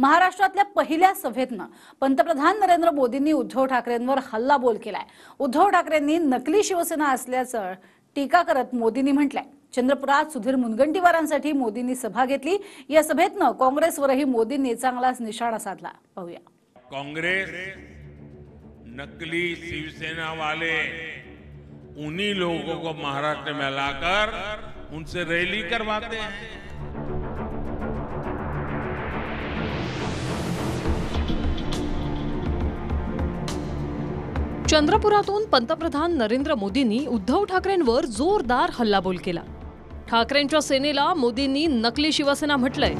महाराष्ट्रातल्या पहिल्या सभेतनं पंतप्रधान नरेंद्र मोदींनी उद्धव ठाकरेंवर हल्लाबोल केलाय। उद्धव ठाकरेंनी नकली शिवसेना असल्याचं टीका करत मोदींनी म्हटलंय। चंद्रपुरात सुधीर मुनगंटीवारांसाठी मोदींनी सभा घेतली। या सभेतनं काँग्रेसवरही मोदींनी चांगलाच निशाणा साधला। पाहूया। कांग्रेस नकली शिवसेना वाले उन्हीं लोगों को महाराष्ट्र में लाकर उनसे रैली करवाते हैं। चंद्रपुरातून पंतप्रधान नरेंद्र मोदींनी उद्धव ठाकरेंवर जोरदार हल्लाबोल केला। ठाकरेंच्या सेनेला मोदींनी नकली शिवसेना म्हटलंय।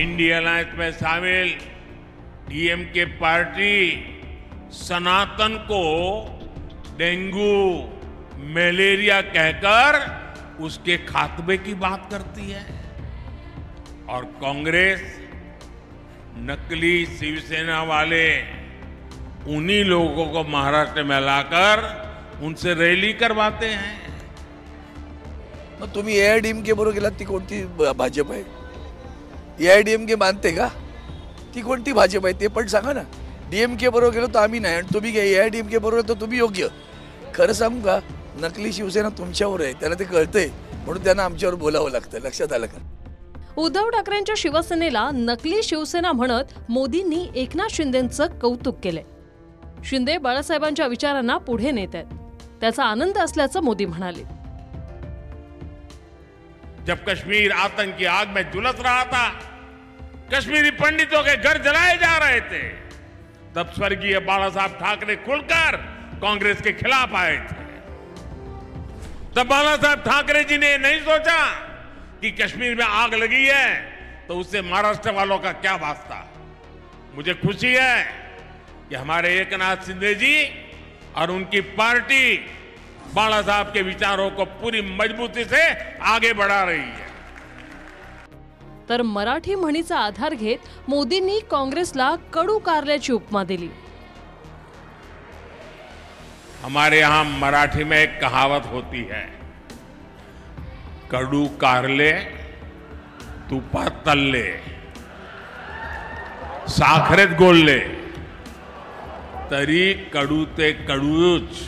इंडिया अलायंस में शामिल डीएमके पार्टी सनातन को डेंगू मलेरिया कहकर उसके खात्मे की बात करती है और कांग्रेस नकली शिवसेना वाले उन्हीं लोगों को महाराष्ट्र में लाकर उनसे रैली करवाते हैं। मग तुम्ही एआयडीएमके बरोबर गेलात ती कोणती भाजप आहे? एआयडीएमके मानते का? ती कोणती भाजप आहे ते पण सांगा ना। डीएमके बरोबर गेलो तर आम्ही नाही आणि तुम्ही एआयडीएमके बरोबर तर तुम्ही योग्य। खरं सांगू का, नकली शिवसेना तुमच्यावर आहे, त्याला ते कळतंय म्हणून त्यांना आमच्यावर बोलावं लागतं। लक्षात आलं का? उद्धव ठाकरेंच्या शिवसेनेला नकली शिवसेना म्हणत मोदींनी एकनाथ शिंदेंचं कौतुक केलंय। शिंदे बाळासाहेबांच्या विचारांना पुढे नेत आहेत, त्याचा आनंद असल्याचं मोदी म्हणाले। जब कश्मीर आतंक की आग में झुलस रहा था, कश्मीरी पंडितों के घर जलाए जा रहे थे, तब स्वर्गीय बाला साहब ठाकरे खुलकर कांग्रेस के खिलाफ आए थे। तब बाला साहब ठाकरे जी ने नहीं सोचा कि कश्मीर में आग लगी है तो उससे महाराष्ट्र वालों का क्या वास्ता। मुझे खुशी है कि हमारे एकनाथ शिंदे जी और उनकी पार्टी बाला साहब के विचारों को पूरी मजबूती से आगे बढ़ा रही है। तर मराठी म्हणीचा आधार घेत मोदींनी काँग्रेसला कडू कारल्याची उपमा दिली। हमारे यहां मराठी में एक कहावत होती है, कडू कारले तुपात तळले साखरेत गोळले तरी कडू ते कडूच।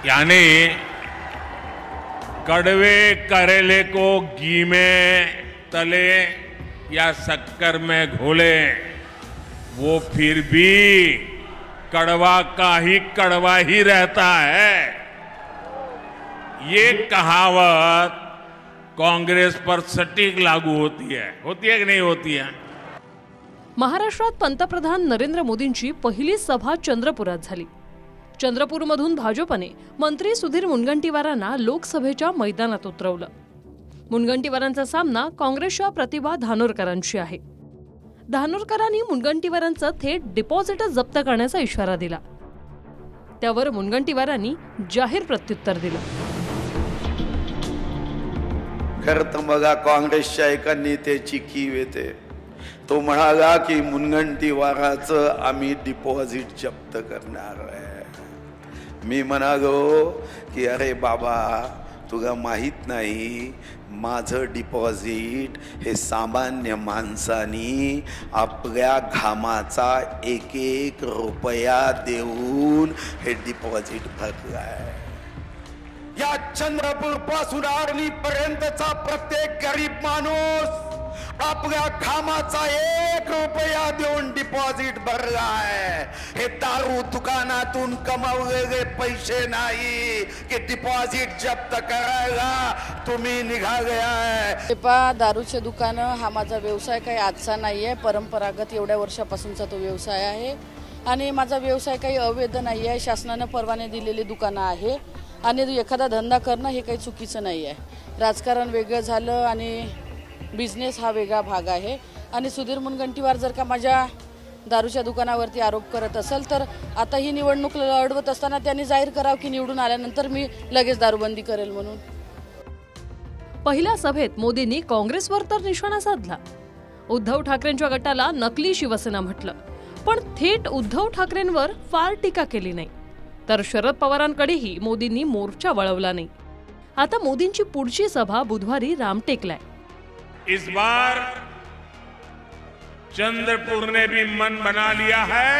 यानी कड़वे करेले को घी में तले या शक्कर में घोले, वो फिर भी कड़वा का ही कड़वा ही रहता है। ये कहावत कांग्रेस पर सटीक लागू होती है कि नहीं होती है? महाराष्ट्रात पंतप्रधान नरेंद्र मोदींची पहिली सभा चंद्रपुरात झाली। चंद्रपूरमधून भाजपने मंत्री सुधीर मुनगंटीवारांना लोकसभेच्या मैदानात उतरवलं। मुनगंटीवारांचा सामना काँग्रेसच्या प्रतिभा धानोरकरांशी आहे। धानोरकरांनी मुनगंटीवारांचं थेट डिपॉझिटच जप्त करण्याचा इशारा दिला। त्यावर मुनगंटीवारांनी जाहीर प्रत्युत्तर दिलं। खरं तर बघा, काँग्रेसच्या एका नेत्याची कीव येते। तो म्हणाला की मुनगंटीवाराचं आम्ही डिपॉझिट जप्त करणार आहे। मी म्हणालो की अरे बाबा, तुला माहित नाही, माझं डिपॉझिट हे सामान्य माणसानी आपल्या घामाचा एक एक रुपया देऊन हे डिपॉझिट भरलाय। या चंद्रपूर पासून आर्णी पर्यंतचा प्रत्येक गरीब माणूस आपल्या घामाचा 1 रुपया देऊन डिपॉझिट भरलाय। हे दारू दुकानातून कमावलेले पैसे नाही की डिपॉझिट जप्त करायला तुम्ही निघाले आहे। दारूचे दुकान हा माझा व्यवसाय काही आजचा नाहीये, परंपरागत एवढ्या वर्षापासूनचा तो व्यवसाय आहे आणि माझा व्यवसाय काही अवैध नाही आहे। शासनाने परवाने दिलेली दुकानं आहे आणि एखादा धंदा करणं हे काही चुकीचं नाही आहे। राजकारण वेगळं झालं आणि बिझनेस हा वेगळा भाग आहे आणि सुधीर मुनगंटीवार जर का माझ्या दारूच्या दुकानावरती आरोप करत असेल तर आता ही निवडणूक लढवत असताना त्यांनी जाहीर करावं की निवडून आल्यानंतर मी लगेच दारूबंदी करेल म्हणून। पहिल्या सभेत मोदींनी काँग्रेसवर तर निशाणा साधला। उद्धव ठाकरेंच्या गटाला नकली शिवसेना म्हटलं, पण थेट उद्धव ठाकरेंवर फार टीका केली नाही। तर शरद पवारांकडेही मोदींनी मोर्चा वळवला नाही। आता मोदींची पुढची सभा बुधवारी रामटेकलाय. इस बार चंद्रपुर ने भी मन बना लिया है.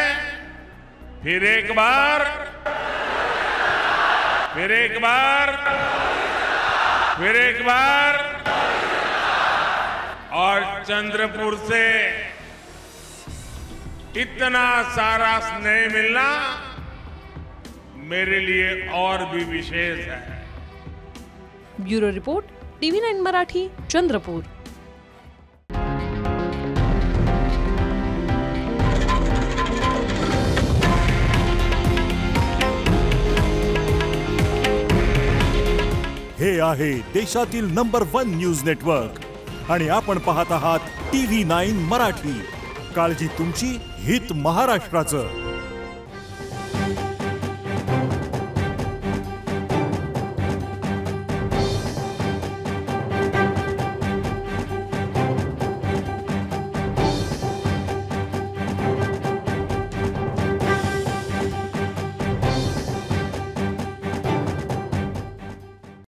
फिर एक बार और चंद्रपुर से इतना सारा स्नेह मिलना मेरे लिए और भी विशेष है. Bureau report, TV9 Marathi, Chandrapur. हे आहे देशातील नंबर 1 न्यूज नेटवर्क आणि आपण पाहत आहात TV9 मराठी. काळजी तुमची, हित महाराष्ट्राचं.